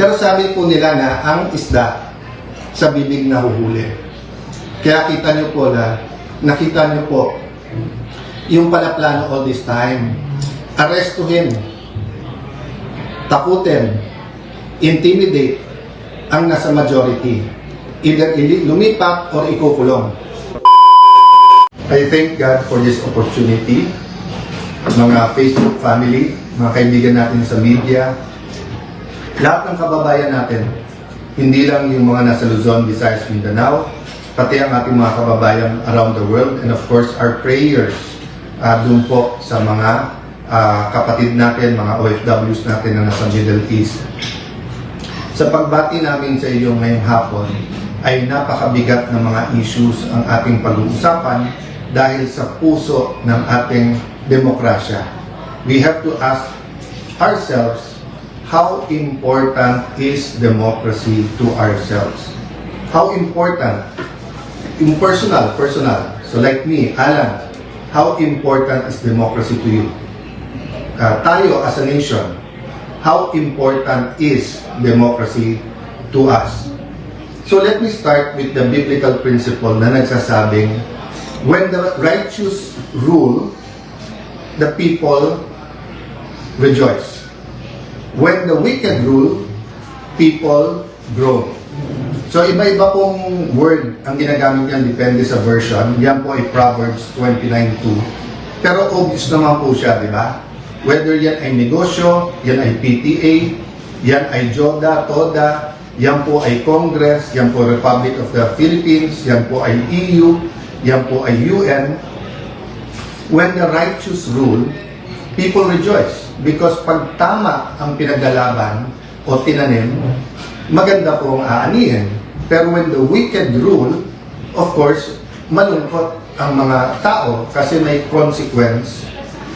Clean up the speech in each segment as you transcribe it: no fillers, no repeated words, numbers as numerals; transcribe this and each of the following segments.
Pero sabi po nila na ang isda sa bibig nahuhuli. Kaya kita nyo po na, nakita nyo po, yung pala plano all this time, arestuhin, takutin, intimidate ang nasa majority. Either lumipat or ikukulong. I thank God for this opportunity. Mga Facebook family, mga kaibigan natin sa media, lahat ng kababayan natin, hindi lang yung mga nasa Luzon, Visayas, Mindanao, pati ang ating mga kababayan around the world, and of course our prayers dun po sa mga kapatid natin, mga OFWs natin na nasa Middle East. Sa pagbati namin sa iyo ngayong hapon, ay napakabigat ng mga issues ang ating pag-uusapan dahil sa puso ng ating demokrasya. We have to ask ourselves, how important is democracy to ourselves? How important? In personal. So like me, Alan, how important is democracy to you? Tayo as a nation, how important is democracy to us? So let me start with the biblical principle na nagsasabing, when the righteous rule, the people rejoice. When the wicked rule, people groan. So iba-iba pong word ang ginagamit niyan, depende sa version. Yan po ay Proverbs 29:2. Pero obvious naman po siya, di ba? Whether yan ay negosyo, yan ay PTA, yan ay JODA, TODA, yan po ay Congress, yan po Republic of the Philippines, yan po ay EU, yan po ay UN. When the righteous rule, people rejoice. Because pag tama ang pinaglalaban o tinanim, maganda po ang aanihin. Pero when the wicked rule, of course, malungkot ang mga tao kasi may consequence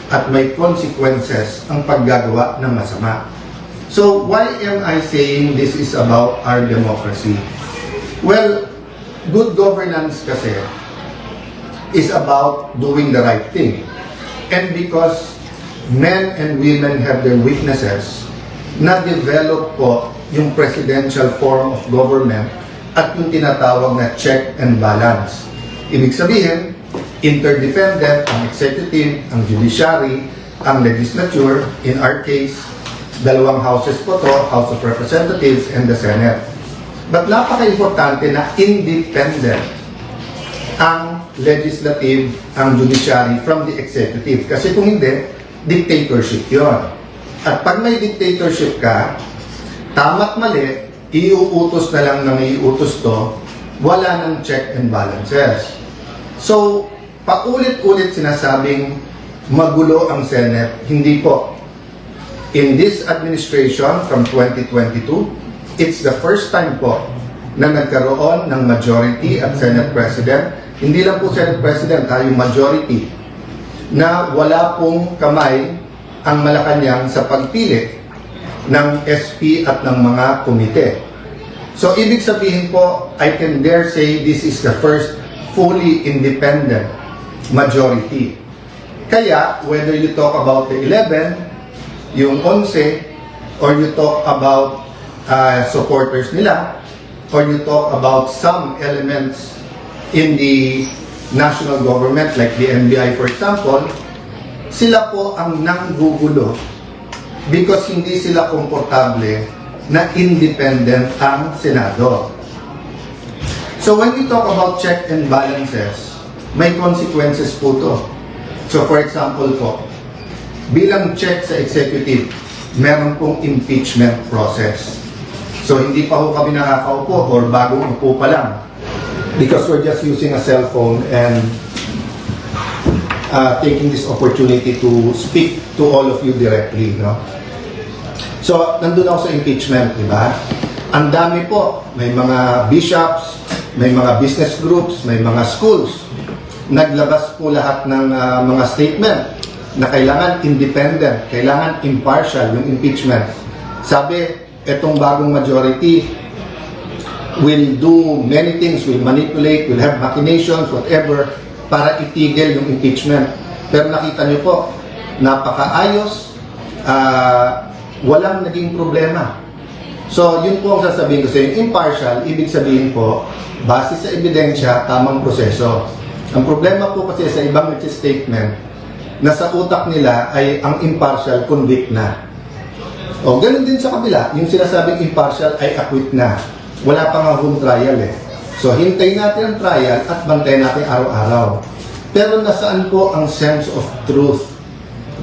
at may consequences ang paggagawa ng masama. So, why am I saying this is about our democracy? Well, good governance kasi is about doing the right thing. And because men and women have their weaknesses, na-develop po yung presidential form of government at yung tinatawag na check and balance. Ibig sabihin, interdependent ang executive, ang judiciary, ang legislature, in our case, dalawang houses po to, House of Representatives and the Senate. But napaka-importante na independent ang legislative, ang judiciary from the executive. Kasi kung hindi, dictatorship yon. At pag may dictatorship ka, tama't mali, iuutos na lang ng iuutos to, wala ng check and balances. So, paulit-ulit sinasabing magulo ang Senate, hindi po. In this administration from 2022, it's the first time po na nagkaroon ng majority at Senate President. Hindi lang po Senate President, yung majority, na wala pong kamay ang Malacanang sa pagpili ng SP at ng mga komite. So, ibig sabihin po, I can dare say this is the first fully independent majority. Kaya, whether you talk about the 11, yung 11, or you talk about supporters nila, or you talk about some elements in the national government like the NBI for example, sila po ang nanggugulo because hindi sila komportable na independent ang Senado. So when we talk about check and balances, may consequences po to. So for example po, bilang check sa executive, meron pong impeachment process. So hindi pa ho kami nakakaupo or bagong upo pa lang. Because we're just using a cell phone and taking this opportunity to speak to all of you directly. No? So, nandun ako sa impeachment, di ba? Ang dami po, may mga bishops, may mga business groups, may mga schools. Naglabas po lahat ng mga statement na kailangan independent, kailangan impartial yung impeachment. Sabi, etong bagong majority will do many things, will manipulate, will have machinations, whatever, para itigil yung impeachment. Pero nakita niyo po, napakaayos, walang naging problema. So, yun po ang sasabihin ko sa inyo. Impartial, ibig sabihin po, base sa ebidensya, tamang proseso. Ang problema po kasi sa ibang statement, na sa utak nila ay ang impartial convict na. O, ganun din sa kabila. Yung sinasabing impartial ay acquit na. Wala pa nga home trial eh. So, hintayin natin ang trial at bantayan natin araw-araw. Pero nasaan po ang sense of truth?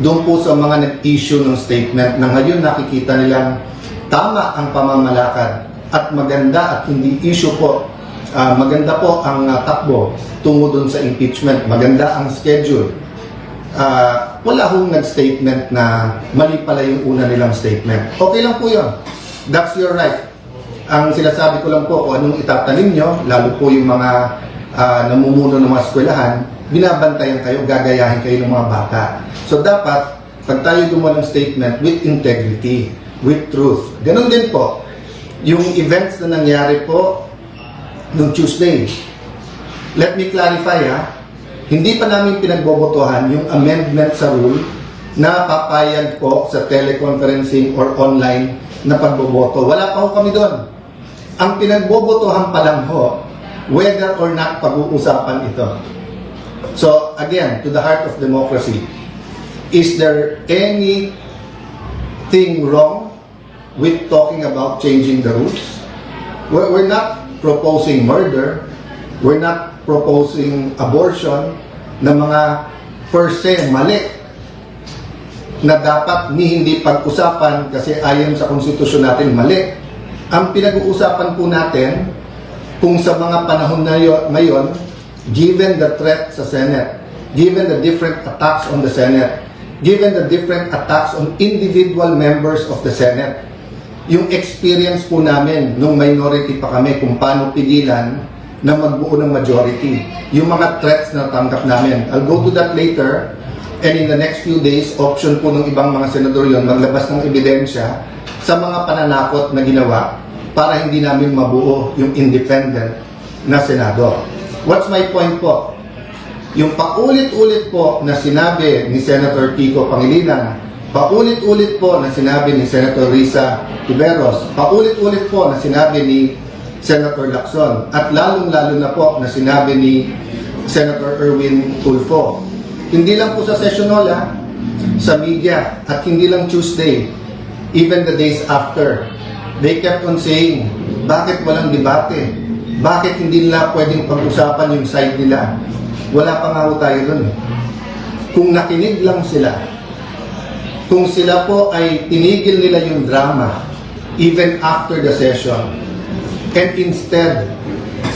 Doon po sa mga nag-issue ng statement na ngayon nakikita nilang tama ang pamamalakad at maganda at hindi issue po. Maganda po ang takbo tungo doon sa impeachment. Maganda ang schedule. Wala hong nag-statement na mali pala yung una nilang statement. Okay lang po yun. That's your right. Ang sinasabi ko lang po kung anong itatanim nyo, lalo po yung mga namumuno ng mga eskwelahan, binabantayan kayo, gagayahin kayo ng mga bata. So dapat, pag tayo gumawa ng statement with integrity, with truth. Ganon din po, yung events na nangyari po noong Tuesday. Let me clarify hindi pa namin pinagbobotohan yung amendment sa rule na papayag po sa teleconferencing or online na pagboboto. Wala pa ho kami doon. Ang pinagbobotohan pa lang ho, whether or not pag-uusapan ito. So, again, to the heart of democracy, is there anything wrong with talking about changing the rules? We're not proposing murder. We're not proposing abortion na mga per se mali na dapat hindi pag-usapan kasi ayon sa konstitusyon natin mali. Ang pinag-uusapan po natin kung sa mga panahon na ngayon, given the threat sa Senate, given the different attacks on the Senate, given the different attacks on individual members of the Senate, yung experience po namin nung minority pa kami kung paano pigilan na magbuo ng majority. Yung mga threats na tanggap namin. I'll go to that later. And in the next few days, option po ng ibang mga senador yon maglabas ng ebidensya sa mga pananakot na ginawa para hindi namin mabuo yung independent na Senado. What's my point po? Yung paulit-ulit po na sinabi ni Senator Kiko Pangilinan, paulit-ulit po na sinabi ni Senator Risa Tiveros, paulit-ulit po na sinabi ni Senator Lacson, at lalong-lalo na po na sinabi ni Senator Erwin Tulfo. Hindi lang po sa session hall, sa media, at hindi lang Tuesday, even the days after. They kept on saying, bakit walang debate? Bakit hindi nila pwedeng pag-usapan yung side nila? Wala pa nga ho tayo dun. Kung nakinig lang sila, kung sila po ay tinigil nila yung drama, even after the session, and instead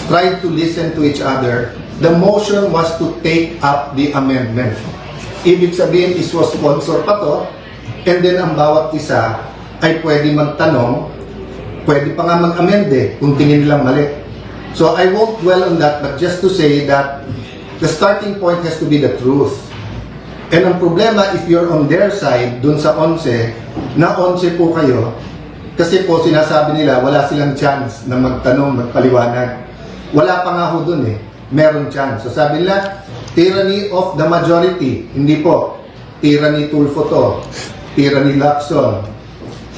tried to listen to each other, the motion was to take up the amendment. Ibig sabihin, is was sponsor pa to, and then ang bawat isa ay pwede magtanong, pwede pa nga mag-amend kung tingin nilang mali. So I won't dwell on that, but just to say that the starting point has to be the truth. And ang problema, if you're on their side, dun sa 11, na 11 po kayo, kasi po sinasabi nila, wala silang chance na magtanong, magpaliwanag. Wala pa nga ho dun meron chance. So sabi nila, tyranny of the majority. Hindi po. Tyranny Tulfo to. Tyranny Lacson.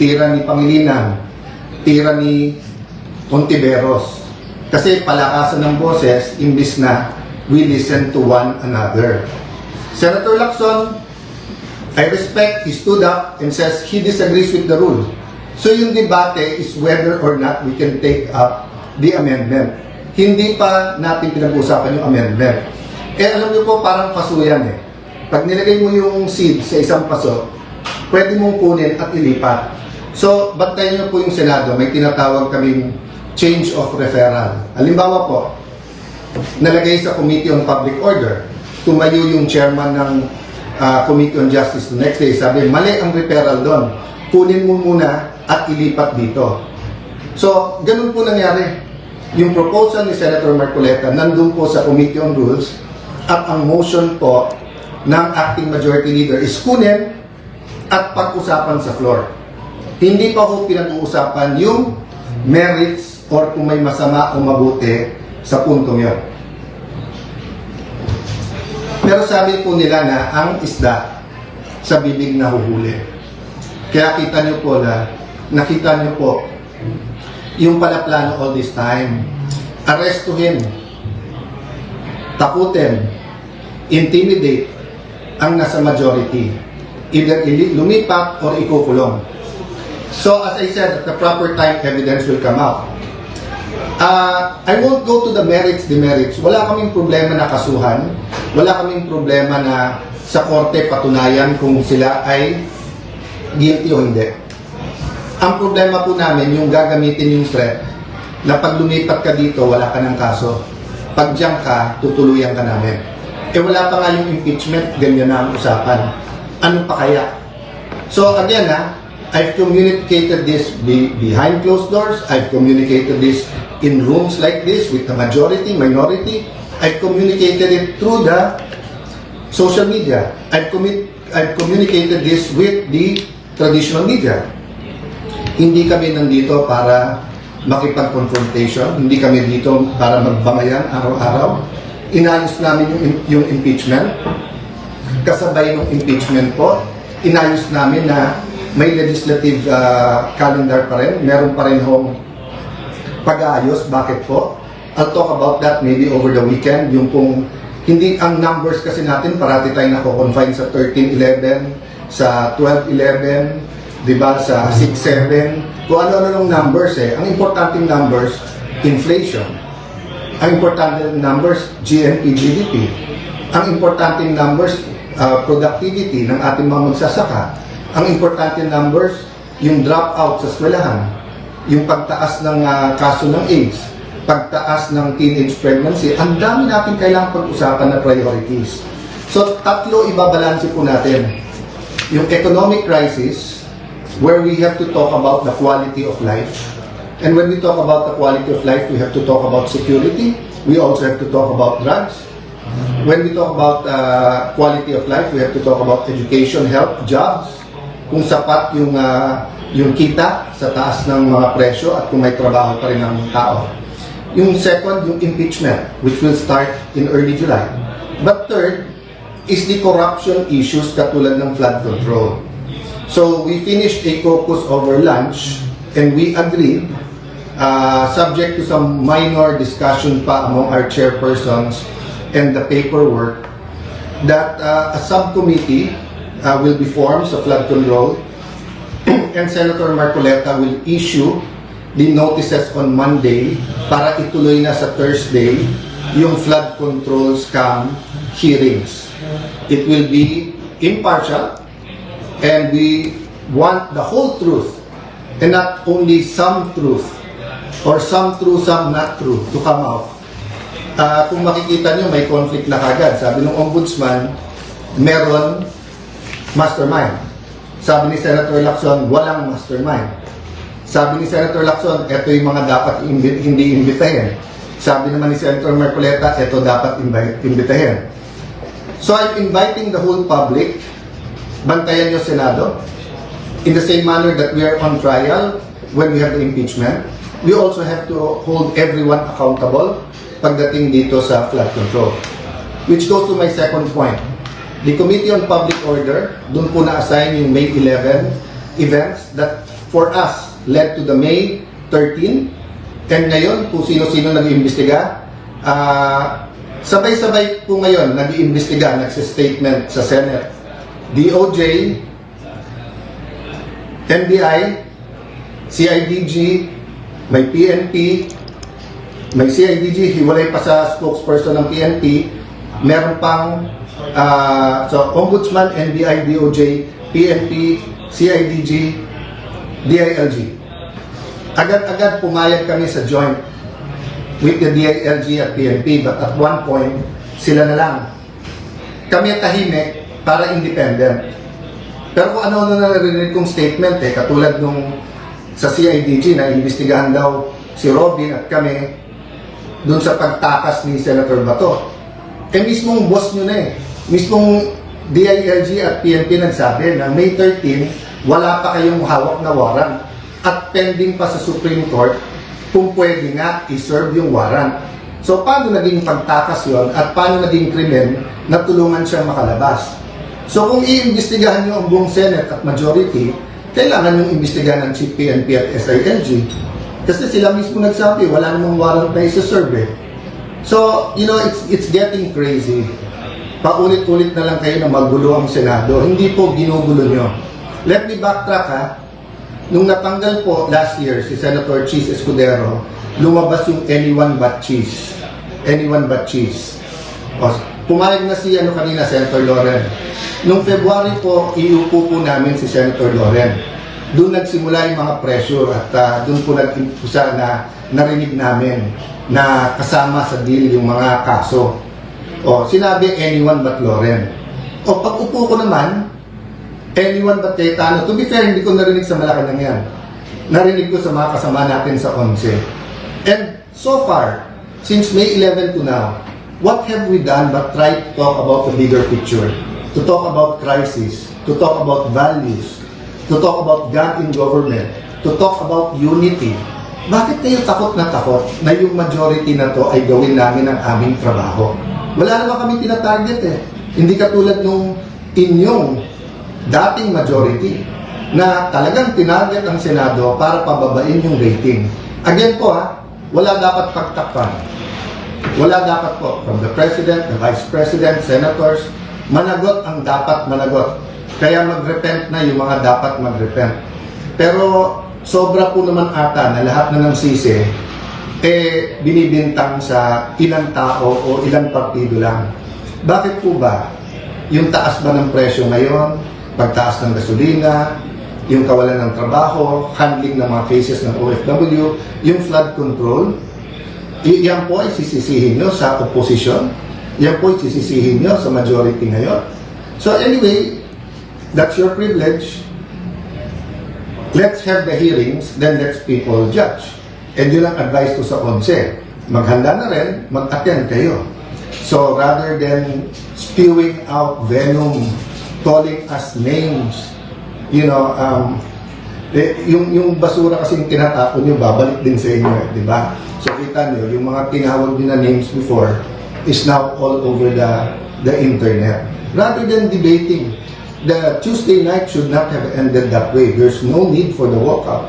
Tyranny Pangilinan. Tyranny Ontiveros. Kasi palakasan ng boses, imbis na we listen to one another. Senator Lacson, I respect, he stood up and says he disagrees with the rule. So yung debate is whether or not we can take up the amendment. Hindi pa natin pinag-usapan yung amendment. Alam niyo po, parang paso yan Pag nilagay mo yung seed sa isang paso, pwede mong kunin at ilipat. So, bantayan niyo po yung Senado. May tinatawag kaming change of referral. Halimbawa po, nalagay sa Committee on Public Order. Tumayo yung chairman ng Committee on Justice the next day. Sabi, mali ang referral doon. Kunin mo muna at ilipat dito. So, ganun po nangyari. Yung proposal ni Senator Marcoleta nandun po sa Committee on Rules at ang motion po ng acting majority leader is kunin at pag-usapan sa floor. Hindi pa po pinag-uusapan yung merits or kung may masama o mabuti sa puntong yun. Pero sabi po nila na ang isda sa bibig nahuhuli. Kaya kita nyo po na nakita nyo po Yung pala plano all this time, arrestuhin, takutin, intimidate ang nasa majority. Either lumipat or ikukulong. So as I said, at the proper time, evidence will come out. I won't go to the merits, demerits. Wala kaming problema na kasuhan. Wala kaming problema na sa korte patunayan kung sila ay guilty o hindi. Ang problema po namin, yung gagamitin yung threat na pag lumipat ka dito, wala ka ng kaso. Pag diyan ka, tutuluyan ka namin. Wala pa nga yung impeachment, ganyan na ang usapan. Ano pa kaya? So again I've communicated this behind closed doors. I've communicated this in rooms like this with the majority, minority. I've communicated it through the social media. I've communicated this with the traditional media. Hindi kami nandito para makipag-confrontation. Hindi kami dito para magbangayan araw-araw. Inayos namin yung impeachment. Kasabay ng impeachment po, inayos namin na may legislative calendar pa rin. Meron pa rin hong pag-aayos. Bakit po? I'll talk about that maybe over the weekend. Yung pong, hindi ang numbers kasi natin, parati tayo nako-confine sa 13-11, sa 12-11, diba, sa 6-7, kung ano-ano ng numbers Ang importanteng numbers, inflation. Ang importanteng numbers, GNP, GDP. Ang importanteng numbers, productivity ng ating mga magsasaka. Ang importanteng numbers, yung dropout sa eskwelahan. Yung pagtaas ng kaso ng AIDS. Pagtaas ng teenage pregnancy. Ang dami natin kailangang pag-usapan na priorities. So, tatlo ibabalanse po natin. Yung economic crisis, where we have to talk about the quality of life. And when we talk about the quality of life, we have to talk about security. We also have to talk about drugs. When we talk about quality of life, we have to talk about education, health, jobs. Kung sapat yung kita sa taas ng mga presyo at kung may trabaho pa rin ang tao. Yung second, yung impeachment, which will start in early July. But third, is the corruption issues katulad ng flood control. So we finished a caucus over lunch and we agreed, subject to some minor discussion pa among our chairpersons and the paperwork, that a subcommittee will be formed sa flood control and Senator Marcoleta will issue the notices on Monday para ituloy na sa Thursday yung flood control scam hearings. It will be impartial and we want the whole truth and not only some truth or some true, some not true to come out. Kung makikita nyo, may conflict na kagad. Sabi ng ombudsman, meron mastermind. Sabi ni Senator Lacson, walang mastermind. Sabi ni Senator Lacson, ito yung mga dapat hindi imbitahin. Sabi naman ni Senator Marcoleta, ito dapat imbitahin. So I'm inviting the whole public, bantayan nyo Senado, in the same manner that we are on trial when we have the impeachment. We also have to hold everyone accountable pagdating dito sa flood control. Which goes to my second point. The Committee on Public Order, doon po na-assign yung May 11 events that for us led to the May 13. And ngayon, kung sino-sino nag-iimbestiga, sabay-sabay po ngayon nag-iimbestiga, nagsistatement sa Senate. DOJ, NBI, CIDG, may PNP, may CIDG, hiwalay pa sa spokesperson ng PNP, meron pang so Ombudsman, NBI, DOJ, PNP, CIDG, DILG. Agad-agad pumayag kami sa joint with the DILG at PNP, but at one point, sila na lang. Kami tahimik para independent. Pero kung ano na narinig kong statement, katulad nung sa CIDG na imbestigahan daw si Robin at kami doon sa pagtakas ni Senator Bato. Mismong boss nyo na mismong DILG at PNP nagsabi na May 13, wala pa kayong hawak na warrant at pending pa sa Supreme Court kung pwede nga i-serve yung warrant. So paano naging pagtakas yon at paano naging krimen na tulungan siyang makalabas? So kung iimbestigahan nyo ang buong Senate at majority, kailangan yung imbestigahan ng Chief PNP at SILG. Kasi sila mismo nagsabi, wala namang warrant na isa-serve eh. So, you know, it's getting crazy. Paulit-ulit na lang kayo na magulo ang Senado. Hindi po ginugulo nyo. Let me backtrack ha. Nung natanggal po last year si Senator Cheese Escudero, lumabas yung anyone but cheese. Anyone but cheese. O, pumayag na si kanina, Senator Loren. Nung February po, iupo po namin si Senator Loren. Doon nagsimula yung mga pressure at doon po nag-impulsa na narinig namin na kasama sa deal yung mga kaso. O, sinabi anyone but Loren. O, pag upo ko naman, anyone but Cayetano. To be fair, hindi ko narinig sa Malacanang yan. Narinig ko sa mga kasama natin sa 11. And so far, since May 11 to now, what have we done but try to talk about the bigger picture? To talk about crisis, to talk about values, to talk about God in government, to talk about unity. Bakit kayo takot na yung majority na to ay gawin namin ang aming trabaho? Wala naman kami tinatarget eh. Hindi katulad nung inyong dating majority na talagang tinarget ang Senado para pababain yung rating. Again po wala dapat pagtakpan. Wala dapat po from the President, the Vice President, Senators, managot ang dapat managot. Kaya mag-repent na yung mga dapat mag-repent. Pero sobra po naman ata na lahat na ng sisi binibintang sa ilang tao o ilang partido lang. Bakit po ba? Yung taas ba ng presyo ngayon, pagtaas ng gasolina, yung kawalan ng trabaho, handling ng mga cases ng OFW, yung flood control, yan po ay sisisihin nyo sa opposition, yan po ay sisisihin nyo sa majority ngayon. So anyway, that's your privilege. Let's have the hearings, then let's people judge. And yun ang advice ko sa 11. Maghanda na rin, mag-attend kayo. So rather than spewing out venom, calling us names, you know, yung basura kasi yung tinatapon nyo, babalik din sa inyo, di ba? So kita nyo, yung mga tinawag nyo na names before is now all over the internet. Rather than debating, the Tuesday night should not have ended that way. There's no need for the walkout.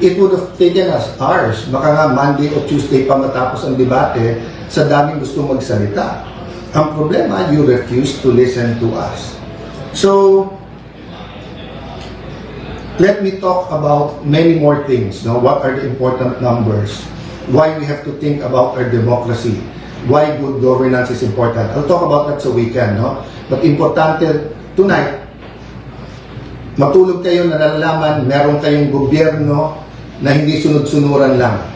It would have taken us hours. Baka nga Monday o Tuesday pa matapos ang debate sa daming gusto magsalita. Ang problema, you refuse to listen to us. So, let me talk about many more things. No? What are the important numbers? Why we have to think about our democracy? Why good governance is important? I'll talk about that sa weekend. No? But importante tonight, matulog kayo na nalalaman, meron kayong gobyerno na hindi sunod-sunuran lang.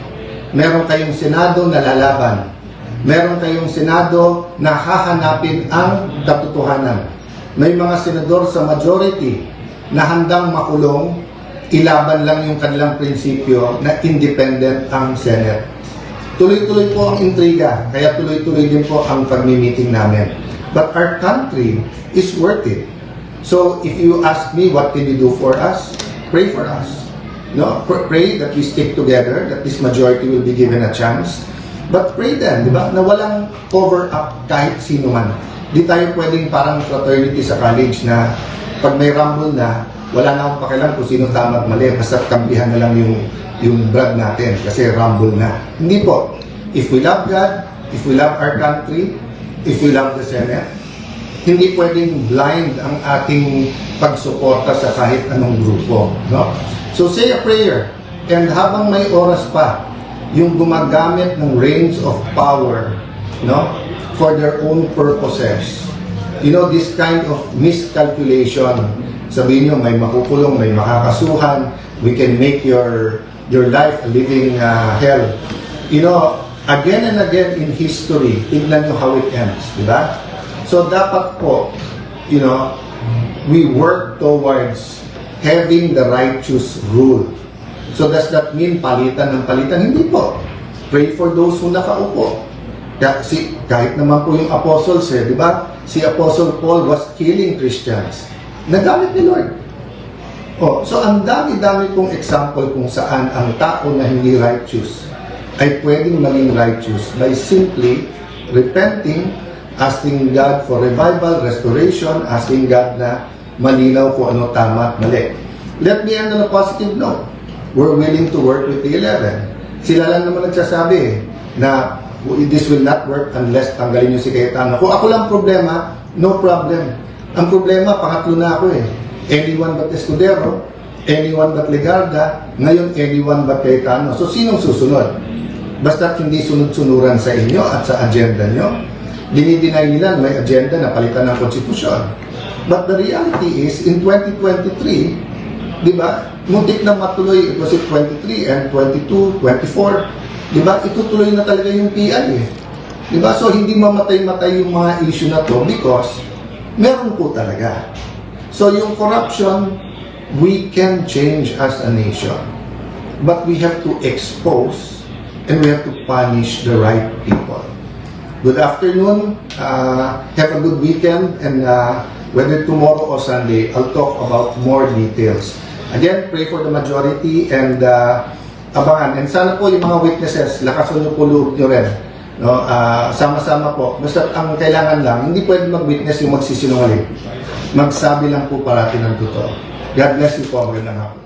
Meron kayong Senado na lalaban. Meron kayong Senado na hahanapin ang katotohanan. May mga senador sa majority na handang makulong, ilaban lang yung kanilang prinsipyo na independent ang Senate. Tuloy-tuloy po ang intriga, kaya tuloy-tuloy din po ang pagmi-meeting namin. But our country is worth it. So if you ask me what can you do for us, pray for us. No, pray that we stick together, that this majority will be given a chance. But pray then, di ba, na walang cover up kahit sino man. Di tayo pwedeng parang fraternity sa college na pag may rumble na, wala na akong pakialam kung sino tama at mali, basta kampihan na lang yung brad natin kasi rumble na. Hindi po. If we love God, if we love our country, if we love the Senate, hindi pwedeng blind ang ating pagsuporta sa kahit anong grupo. No? So say a prayer, and habang may oras pa, yung gumagamit ng reins of power, no, for their own purposes. You know, this kind of miscalculation, sabihin nyo, may makukulong, may makakasuhan, we can make your life a living hell. You know, again and again in history, tignan nyo how it ends, di ba? So dapat po, you know, we work towards having the righteous rule. So does that mean palitan ng palitan? Hindi po. Pray for those who nakaupo. Kasi kahit naman po yung apostles, di ba? Si Apostle Paul was killing Christians. Nagamit ni Lord. Oh, so ang dami-dami pong example kung saan ang tao na hindi righteous ay pwedeng maging righteous by simply repenting, asking God for revival, restoration, asking God na malinaw kung ano tama at mali. Let me end on a positive note. were willing to work with the 11. Sila lang naman nagsasabi na this will not work unless tanggalin nyo si Cayetano. Kung ako lang problema, no problem. Ang problema, pangatlo na ako eh. Anyone but Escudero, anyone but Legarda, ngayon anyone but Cayetano. So sinong susunod? Basta't hindi sunod-sunuran sa inyo at sa agenda nyo. Dinideny nila may agenda na palitan ng konstitusyon. But the reality is, in 2023, di ba, muntik na matuloy, it was it 23 and 22, 24, di ba, itutuloy na talaga yung PI eh. Di ba, so hindi mamatay-matay yung mga issue na to because meron po talaga. So yung corruption, we can change as a nation. But we have to expose and we have to punish the right people. Good afternoon, have a good weekend, and whether tomorrow or Sunday, I'll talk about more details. Again, pray for the majority and abangan. And sana po yung mga witnesses, lakasan nyo po loob nyo rin. No? Sama-sama po. Basta ang kailangan lang, hindi pwede mag-witness yung magsisinungaling. Magsabi lang po parati ng totoo. God bless you po. Magandang hapon.